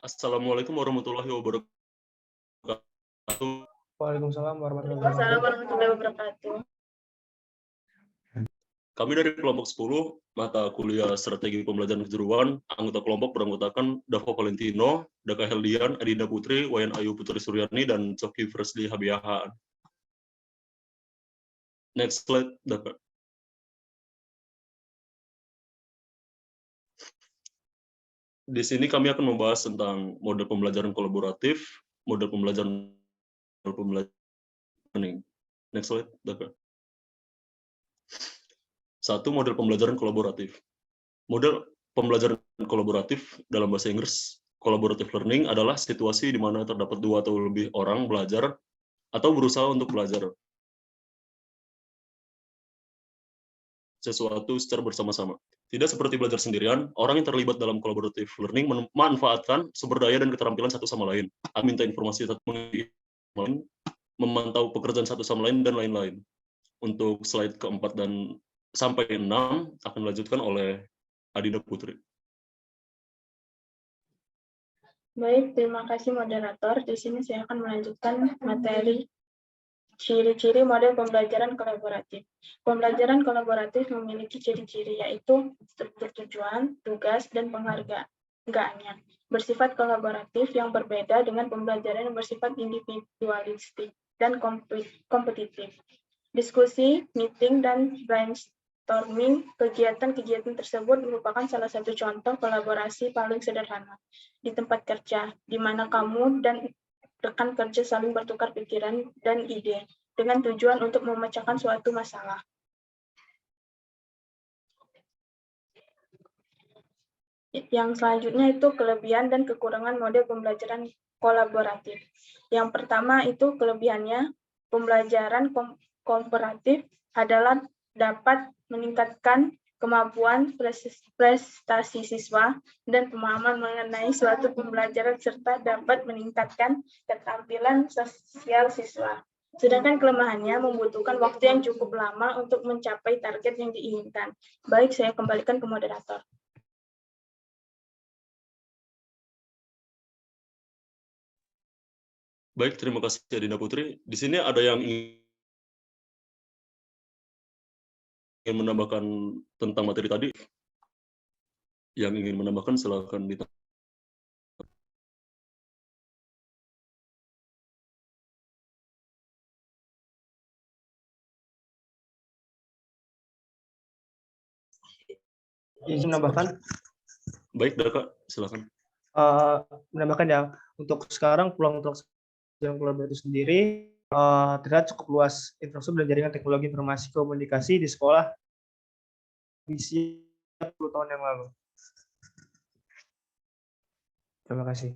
Assalamualaikum warahmatullahi wabarakatuh. Waalaikumsalam warahmatullahi wabarakatuh. Kami dari kelompok 10, mata kuliah Strategi Pembelajaran Kejuruan, anggota kelompok beranggotakan Davo Valentino, Daka Heldian, Adinda Putri, Wayan Ayu Putri Suryani, dan Coki Fresli Habiahaan. Next slide, Daka. Di sini kami akan membahas tentang model pembelajaran kolaboratif, model pembelajaran learning. Next slide, Daka. 1. Model pembelajaran kolaboratif. Model pembelajaran kolaboratif dalam bahasa Inggris, collaborative learning adalah situasi di mana terdapat 2 atau lebih orang belajar atau berusaha untuk belajar sesuatu secara bersama-sama. Tidak seperti belajar sendirian, orang yang terlibat dalam collaborative learning memanfaatkan sumber daya dan keterampilan satu sama lain, minta informasi lain, memantau pekerjaan satu sama lain, dan lain-lain. Untuk slide keempat dan sampai 6 akan dilanjutkan oleh Adinda Putri. Baik, terima kasih moderator. Di sini saya akan melanjutkan materi ciri-ciri model pembelajaran kolaboratif. Pembelajaran kolaboratif memiliki ciri-ciri yaitu struktur tujuan, tugas, dan penghargaannya. Bersifat kolaboratif yang berbeda dengan pembelajaran yang bersifat individualistik dan kompetitif. Diskusi, meeting, dan brainstorming, kegiatan-kegiatan tersebut merupakan salah satu contoh kolaborasi paling sederhana di tempat kerja, di mana kamu dan rekan kerja saling bertukar pikiran dan ide dengan tujuan untuk memecahkan suatu masalah. Yang selanjutnya itu kelebihan dan kekurangan model pembelajaran kolaboratif. Yang pertama itu kelebihannya, pembelajaran kooperatif adalah dapat meningkatkan kemampuan prestasi siswa dan pemahaman mengenai suatu pembelajaran serta dapat meningkatkan keterampilan sosial siswa. Sedangkan kelemahannya membutuhkan waktu yang cukup lama untuk mencapai target yang diinginkan. Baik, saya kembalikan ke moderator. Baik, terima kasih Adinda Putri. Di sini ada yang ingin menambahkan tentang materi tadi? Yang ingin menambahkan silakan ditanya. Izin menambahkan? Baik, Daka, silakan. Menambahkan ya, untuk sekarang peluang untuk yang kolaboratif sendiri terlihat cukup luas. Infrastruktur dan jaringan teknologi informasi komunikasi di sekolah visi 10 tahun yang lalu. Terima kasih.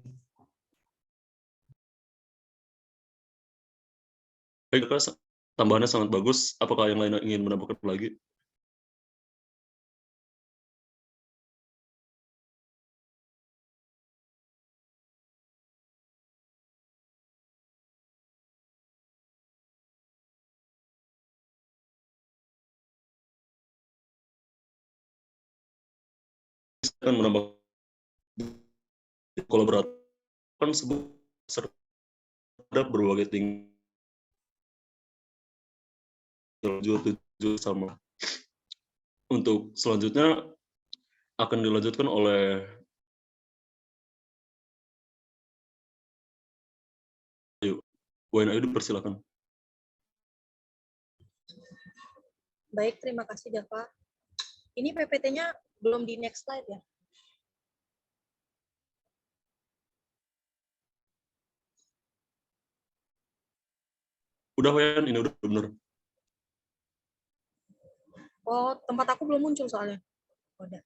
Baik, Daka, tambahannya sangat bagus. Apakah yang lain ingin menambahkan lagi? Akan menambah kolaboratif kan serta berbagai tingkat tujuh sama. Untuk selanjutnya akan dilanjutkan oleh Wayan Ayu, persilakan. Baik, terima kasih Dava. Ini PPT-nya belum di next slide ya? Udah Wayan, ini udah benar. Oh, tempat aku belum muncul soalnya. Udah.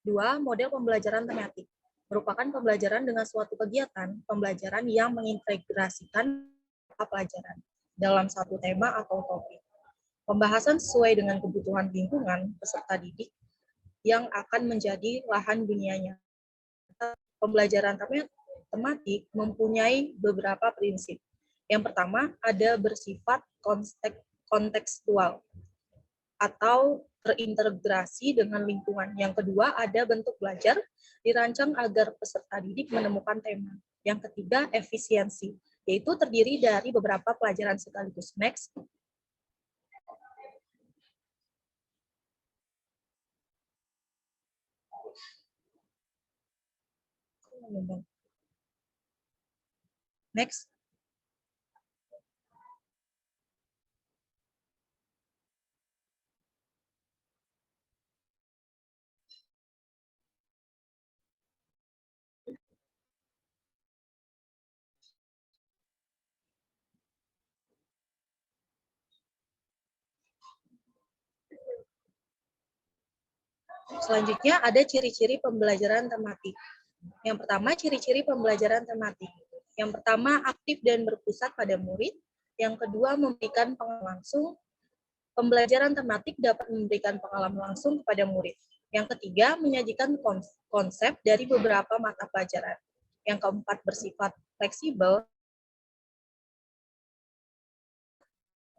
2. Model pembelajaran tematik. Merupakan pembelajaran dengan suatu kegiatan pembelajaran yang mengintegrasikan pelajaran dalam satu tema atau topik. Pembahasan sesuai dengan kebutuhan lingkungan peserta didik yang akan menjadi lahan dunianya. Pembelajaran tematik mempunyai beberapa prinsip. Yang pertama, ada bersifat kontekstual. atau terintegrasi dengan lingkungan. Yang kedua, ada bentuk belajar dirancang agar peserta didik menemukan tema. Yang ketiga, efisiensi, yaitu terdiri dari beberapa pelajaran sekaligus. Next. Next. Selanjutnya ada ciri-ciri pembelajaran tematik. Yang pertama, ciri-ciri pembelajaran tematik. Yang pertama, aktif dan berpusat pada murid. Yang kedua, memberikan pengalaman langsung. Pembelajaran tematik dapat memberikan pengalaman langsung kepada murid. Yang ketiga, menyajikan konsep dari beberapa mata pelajaran. Yang keempat, bersifat fleksibel.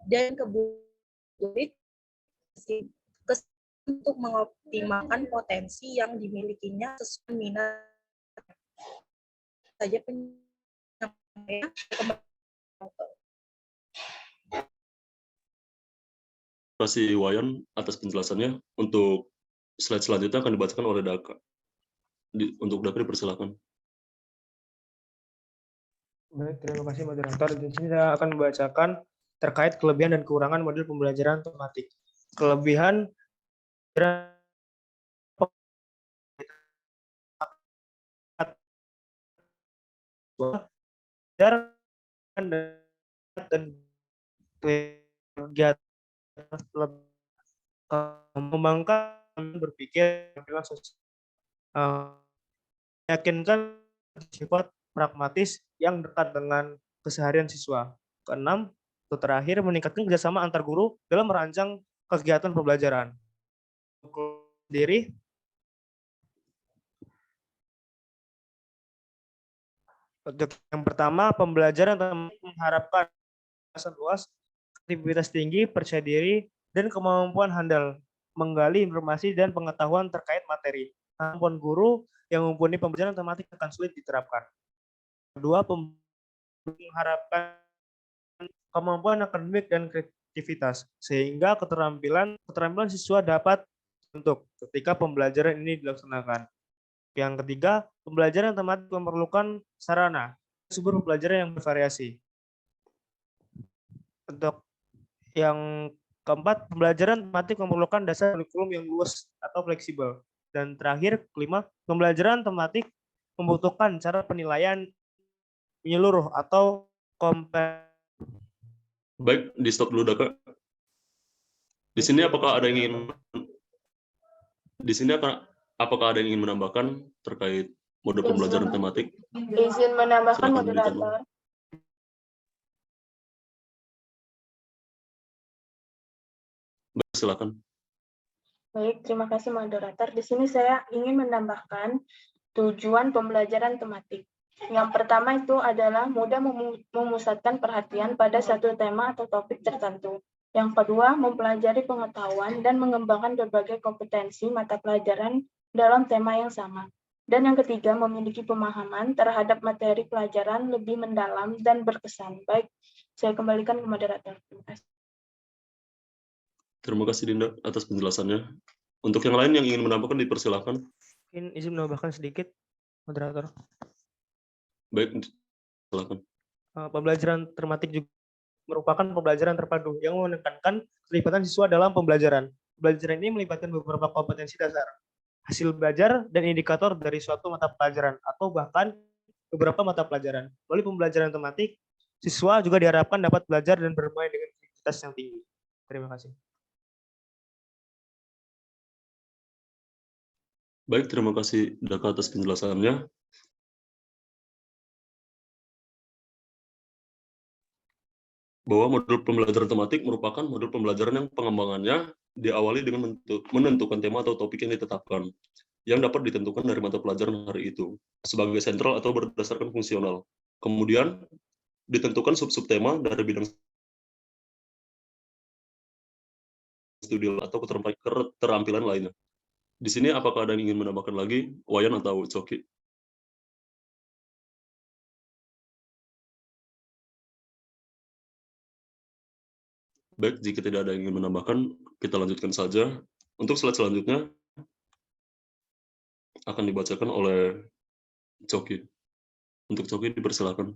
Dan murid untuk mengoptimalkan potensi yang dimilikinya sesuai minat saja penyampaian. Terima kasih Wayan atas penjelasannya. Untuk slide selanjutnya akan dibacakan oleh Daka. Untuk Daka dipersilakan. Baik, terima kasih moderator. Di sini saya akan membacakan terkait kelebihan dan kekurangan model pembelajaran tematik. Kelebihan dan kegiatan mengembangkan berpikir dengan meyakinkan sifat pragmatis yang dekat dengan keseharian siswa. Keenam, atau terakhir, meningkatkan kerjasama antar guru dalam merancang kegiatan pembelajaran. Sendiri, untuk yang pertama, pembelajaran mengharapkan luas, aktivitas tinggi, percaya diri, dan kemampuan handal menggali informasi dan pengetahuan terkait materi. Kemampuan guru yang mumpuni pembelajaran tematik akan sulit diterapkan. Kedua, mengharapkan kemampuan akademik dan kreativitas, sehingga keterampilan siswa dapat untuk ketika pembelajaran ini dilaksanakan. Yang ketiga, pembelajaran tematik memerlukan sarana sumber pembelajaran yang bervariasi. Untuk yang keempat, pembelajaran tematik memerlukan dasar kurikulum yang luas atau fleksibel. Dan terakhir, kelima, pembelajaran tematik membutuhkan cara penilaian menyeluruh atau Baik, di stop dulu Daka. Di sini apakah ada yang ingin menambahkan terkait mode pembelajaran tematik? Izin menambahkan moderator. Silakan. Baik, terima kasih moderator. Di sini saya ingin menambahkan tujuan pembelajaran tematik. Yang pertama itu adalah mudah memusatkan perhatian pada satu tema atau topik tertentu. Yang kedua, mempelajari pengetahuan dan mengembangkan berbagai kompetensi mata pelajaran dalam tema yang sama. Dan yang ketiga, memiliki pemahaman terhadap materi pelajaran lebih mendalam dan berkesan. Baik, saya kembalikan ke moderator. Terima kasih. Terima kasih Dinda atas penjelasannya. Untuk yang lain yang ingin menambahkan dipersilakan. Mungkin izin menambahkan sedikit, moderator. Baik, silakan. Pembelajaran tematik juga merupakan pembelajaran terpadu yang menekankan keterlibatan siswa dalam pembelajaran. Pembelajaran ini melibatkan beberapa kompetensi dasar, hasil belajar, dan indikator dari suatu mata pelajaran, atau bahkan beberapa mata pelajaran. Melalui pembelajaran tematik, siswa juga diharapkan dapat belajar dan bermain dengan kreativitas yang tinggi. Terima kasih. Baik, terima kasih Daka atas penjelasannya. Bahwa modul pembelajaran tematik merupakan modul pembelajaran yang pengembangannya diawali dengan menentukan tema atau topik yang ditetapkan, yang dapat ditentukan dari mata pelajaran hari itu, sebagai sentral atau berdasarkan fungsional. Kemudian, ditentukan sub-sub tema dari bidang studi atau keterampilan lainnya. Di sini apakah ada yang ingin menambahkan lagi, Wayan atau Coki? Baik, jika tidak ada yang ingin menambahkan, kita lanjutkan saja. Untuk slide selanjutnya akan dibacakan oleh Coki. Untuk Coki dipersilakan.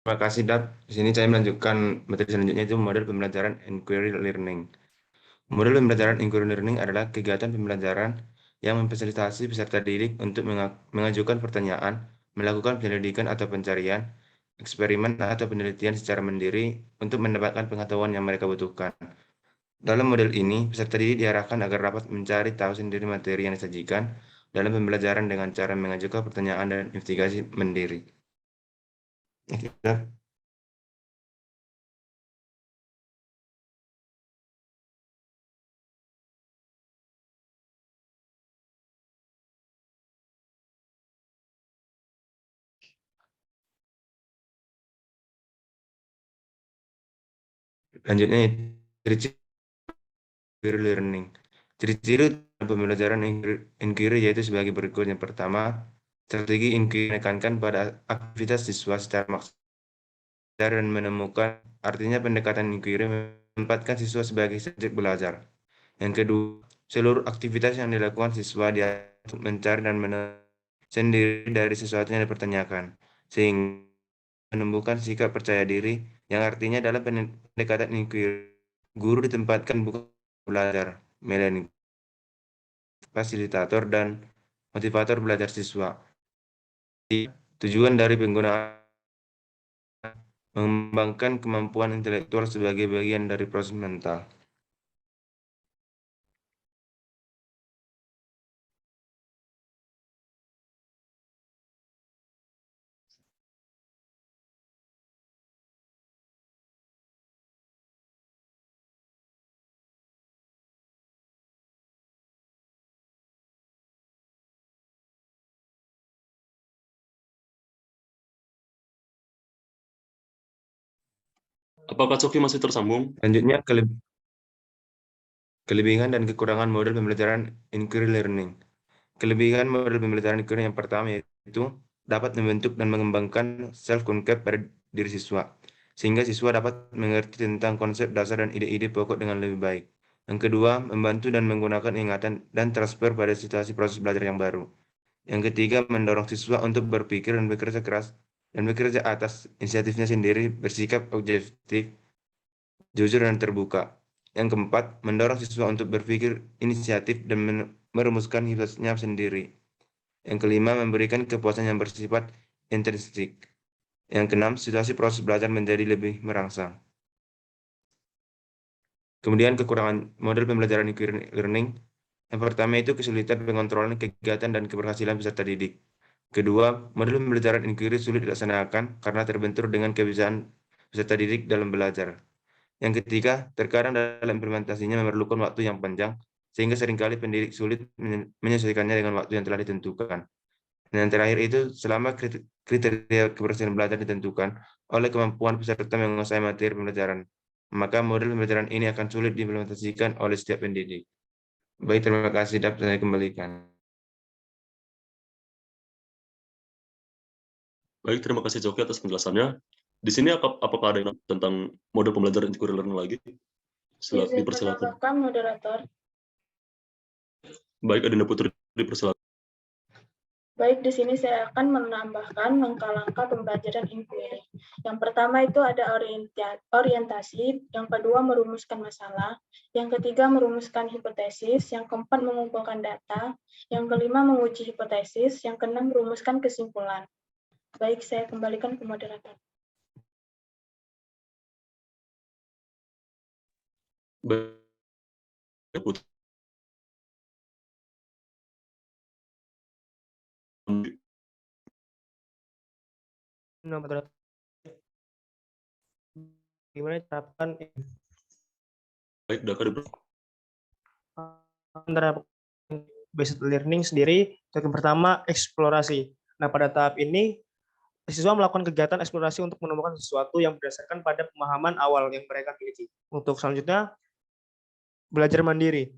Terima kasih, Dap. Di sini saya melanjutkan materi selanjutnya, itu model pembelajaran inquiry learning. Model pembelajaran inquiry learning adalah kegiatan pembelajaran yang memfasilitasi peserta didik untuk mengajukan pertanyaan, melakukan penyelidikan atau pencarian, eksperimen atau penelitian secara mandiri untuk mendapatkan pengetahuan yang mereka butuhkan. Dalam model ini, peserta didik diarahkan agar dapat mencari tahu sendiri materi yang disajikan dalam pembelajaran dengan cara mengajukan pertanyaan dan investigasi mandiri. Oke, Dap. Lanjutnya, ciri-ciri inquiry learning. Ciri-ciri pembelajaran inquiry yaitu sebagai berikut. Yang pertama, strategi inquiry menekankan pada aktivitas siswa secara maksud dan menemukan, artinya pendekatan inquiry menempatkan siswa sebagai subjek belajar. Yang kedua, seluruh aktivitas yang dilakukan siswa dia untuk mencari dan menemukan sendiri dari sesuatu yang dipertanyakan, sehingga menemukan sikap percaya diri, yang artinya dalam pendekatan inquiry, guru ditempatkan bukan belajar, melainkan fasilitator dan motivator belajar siswa. Tujuan dari penggunaan mengembangkan kemampuan intelektual sebagai bagian dari proses mental. Apakah Coki masih tersambung? Selanjutnya, kelebihan dan kekurangan model pembelajaran inquiry learning. Kelebihan model pembelajaran inquiry yang pertama yaitu dapat membentuk dan mengembangkan self-concept pada diri siswa, sehingga siswa dapat mengerti tentang konsep dasar dan ide-ide pokok dengan lebih baik. Yang kedua, membantu dan menggunakan ingatan dan transfer pada situasi proses belajar yang baru. Yang ketiga, mendorong siswa untuk berpikir dan bekerja keras dan bekerja atas inisiatifnya sendiri, bersikap objektif, jujur dan terbuka. Yang keempat, mendorong siswa untuk berpikir inisiatif dan merumuskan hipotesisnya sendiri. Yang kelima, memberikan kepuasan yang bersifat intrinsik. Yang keenam, situasi proses belajar menjadi lebih merangsang. Kemudian kekurangan model pembelajaran inquiry learning. Yang pertama itu kesulitan pengontrolan kegiatan dan keberhasilan peserta didik. Kedua, model pembelajaran inquiry sulit dilaksanakan karena terbentur dengan kebiasaan peserta didik dalam belajar. Yang ketiga, terkadang dalam implementasinya memerlukan waktu yang panjang, sehingga seringkali pendidik sulit menyesuaikannya dengan waktu yang telah ditentukan. Dan yang terakhir itu, selama kriteria keberhasilan belajar ditentukan oleh kemampuan peserta menguasai materi pembelajaran, maka model pembelajaran ini akan sulit diimplementasikan oleh setiap pendidik. Baik, terima kasih. Dapat saya kembalikan. Baik, terima kasih Coki atas penjelasannya. Di sini apakah ada yang tentang model pembelajaran inquiry learning lagi? Izin Dipersilakan. menambahkan, moderator. Baik, Adinda Putri, dipersilakan. Baik, di sini saya akan menambahkan langkah-langkah pembelajaran inquiry. Yang pertama itu ada orientasi, yang kedua merumuskan masalah, yang ketiga merumuskan hipotesis, yang keempat mengumpulkan data, yang kelima menguji hipotesis, yang keenam merumuskan kesimpulan. Baik, saya kembalikan ke moderator. Baik, Putri. Gimana terapkan Baik, Daka, Antara based learning sendiri, yang pertama eksplorasi. Nah, pada tahap ini siswa melakukan kegiatan eksplorasi untuk menemukan sesuatu yang berdasarkan pada pemahaman awal yang mereka miliki. Untuk selanjutnya, belajar mandiri.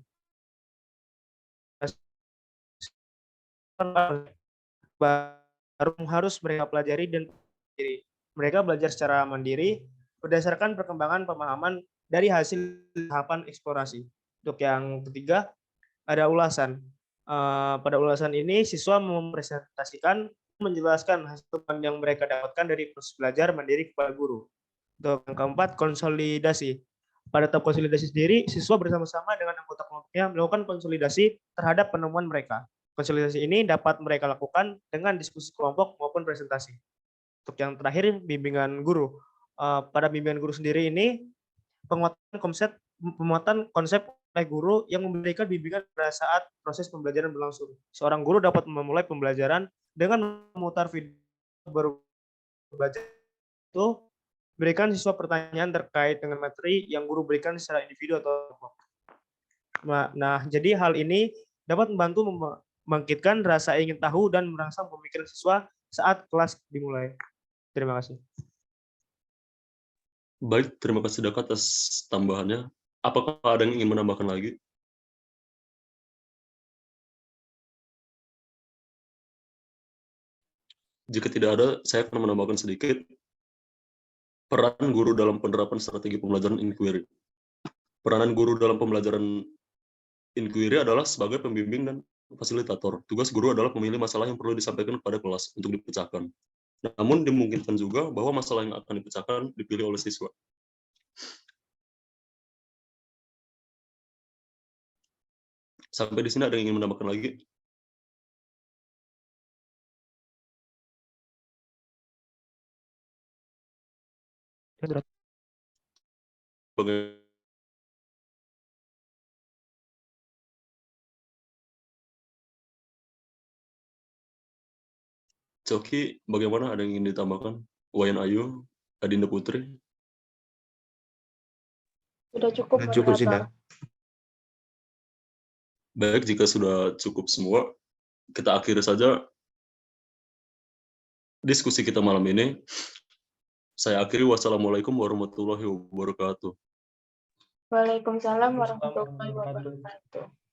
Baru harus mereka pelajari dan mandiri. Mereka belajar secara mandiri berdasarkan perkembangan pemahaman dari hasil tahapan eksplorasi. Untuk yang ketiga, ada ulasan. Pada ulasan ini, siswa mempresentasikan, menjelaskan hasil yang mereka dapatkan dari proses belajar mandiri kepada guru. Untuk yang keempat, konsolidasi. Pada tahap konsolidasi sendiri, siswa bersama-sama dengan anggota kelompoknya melakukan konsolidasi terhadap penemuan mereka. Konsolidasi ini dapat mereka lakukan dengan diskusi kelompok maupun presentasi. Untuk yang terakhir, bimbingan guru. Pada bimbingan guru sendiri ini, penguatan konsep oleh guru yang memberikan bimbingan pada saat proses pembelajaran berlangsung. Seorang guru dapat memulai pembelajaran dengan memutar video baru belajar itu, berikan siswa pertanyaan terkait dengan materi yang guru berikan secara individu atau kelompok. Nah, jadi hal ini dapat membantu membangkitkan rasa ingin tahu dan merangsang pemikiran siswa saat kelas dimulai. Terima kasih. Baik, terima kasih Daka atas tambahannya. Apakah ada yang ingin menambahkan lagi? Jika tidak ada, saya akan menambahkan sedikit peran guru dalam penerapan strategi pembelajaran inquiry. Peranan guru dalam pembelajaran inquiry adalah sebagai pembimbing dan fasilitator. Tugas guru adalah memilih masalah yang perlu disampaikan kepada kelas untuk dipecahkan. Namun dimungkinkan juga bahwa masalah yang akan dipecahkan dipilih oleh siswa. Sampai di sini ada yang ingin menambahkan lagi? Coki, bagaimana, ada yang ingin ditambahkan? Wayan Ayu, Adinda Putri? Sudah cukup, Cukup sih, moderator. Baik, jika sudah cukup semua, kita akhiri saja diskusi kita malam ini. Saya akhiri, wassalamualaikum warahmatullahi wabarakatuh. Waalaikumsalam warahmatullahi wabarakatuh.